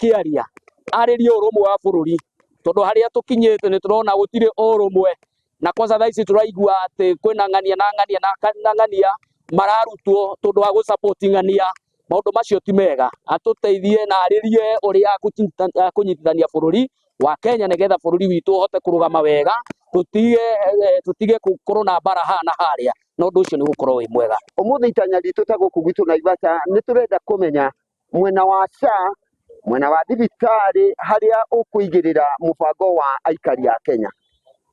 akiaria aririe urumwe wa bururi tondu haria tukinyite ni turona gutire urumwe na kwanza thaa ici turaigua ati kwina ng'ania na ng'ania mararutwo tondu wa gusupport ng'ania. Maundu macio ti mega, atuteithie na aririe uria akunyitithania bururi wa Kenya nigetha bururi witu uhote kurugama wega, tutige gukorwo na mbara hana haria na undu ucio ni gukorwo wi mwega. Umuthi itanya ritu ta guku gwitu Naivasha ni turenda kumenya mwena wa SHA, mwena wa thibitari haria ukuigirira mubango wa aikari a Kenya.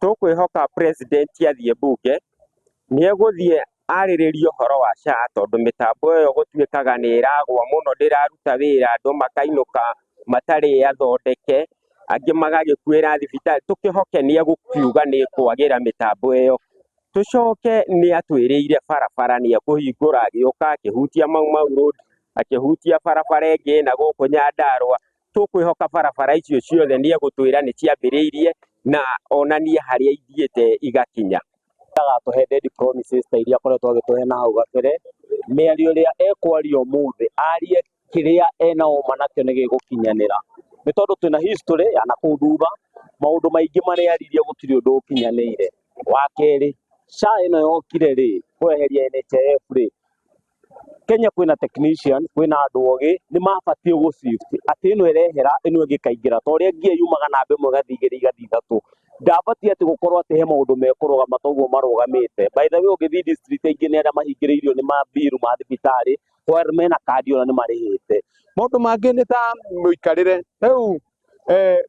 Tukwihoka president athie bunge ni eguthie ariririe uhoro wa SHA tondu mitambo iyo gutuikaga ni iragwa muno ndiraruta wira, andu makainuka matari athondeke, angi magagikuira thibitari. Tukihoke ni egukiuga ni kwagira mitambo iyo. Tucoke ni atwiriire barabara ni ekuhingura agiuka akihutia Mau Road, akihutia barabara ingi na guku Nyandarua. Tukwihoka barabara icio ciothe ni egutwira ni ciambiriirie na onanie haria ithiite igakinya. Agatuhe dead promises ta iria akoretwo agituhe na hau gabere. Mĩario ĩrĩa ekwaria ũmũthĩ arie kĩrĩa ena ũma nakĩo nĩ gĩgũkinyanĩra, nĩ tondũ twĩna history ya nakũu thutha maũndũ maingĩ marĩa aririe gũtirĩ ũndũ ũkinyanĩire. Wa kerĩ, SHA ĩno yokire rĩ kweheria NHIF rĩ, Kenya kwĩna technician, kwĩna andũ ogĩ nĩ mabatie gũ shift atĩ ĩno ĩrehera ĩno ĩngĩ kaingĩra ta ũrĩa ngia yumaga namba ĩmwe ĩgathiĩ igĩrĩ igathiĩ ithatũ. Ndabatie atĩ gũkorwo atĩ he maũndũ mekũrũgama toguo marũgamĩte. By the way ũgĩthiĩ district ingĩ nĩ arĩa mahingĩrĩirio nĩ mabiru ma thibitarĩ kwa mena kandi ona nĩ marĩhĩte. Maũndũ mangĩ nĩ ta mũikarĩre, rĩu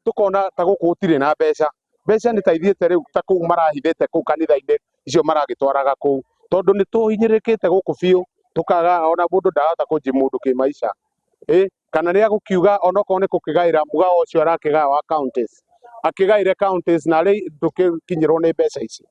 tukona ta gũkũ gũtirĩ na mbeca. Mbeca nĩ ta ithiĩte rĩu ta kũu marahithĩte kũu kanitha-inĩ icio maragĩtwaraga kũu, tondũ nĩ tũhinyĩrĩkĩte gũkũ biũ, tukaga ona mũndũ ndahota kũnji mũndũ kĩmaica. Kana nĩ agũkiuga onokorwo nĩ gũkĩgaĩra mũgao ũcio arakĩgaya wa counties, akĩgaĩre counties na rĩ ndũkinyĩrwo nĩ mbeca ici.